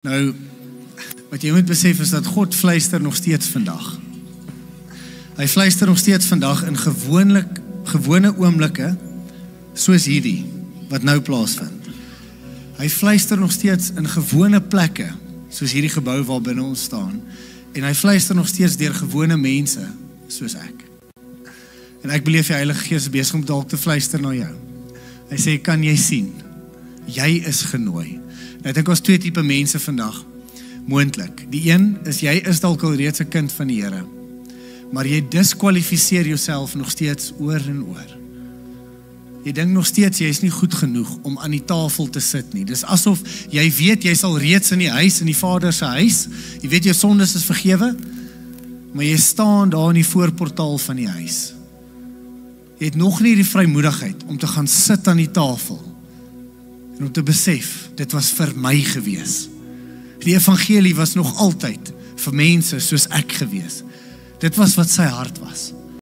Nou, wat jy moet besef is dat God fluister nog steeds vandag. Hy fluister nog steeds vandag in gewone oomblikke, soos hierdie, wat nou plaasvind. Hy fluister nog steeds in gewone plekke, soos hierdie gebou waar binne ons staan. En hy fluister nog steeds deur gewone mense, soos ek. En ek beleef die Heilige Gees is besig om dalk te fluister na jou. Hy sê, kan jy sien? Jy is genooi. En ek dink ons twee tipe mense vandag, moontlik. Die een is, jy is dalk al reeds 'n kind van die Here, maar jy diskwalifiseer jouself nog steeds oor en oor. Jy dink nog steeds, jy is nie goed genoeg om aan die tafel te sit nie. Dis asof jy weet, jy is al reeds in die huis, in die Vader se huis. Jy weet, jou sondes is vergewe, maar jy staan daar in die voorportaal van die huis. Jy het nog nie die vrymoedigheid om te gaan sit aan die tafel en om te besef, dit was vir my gewees. Die evangelie was nog altyd vir mense soos ek gewees. Dit was wat sy hart was.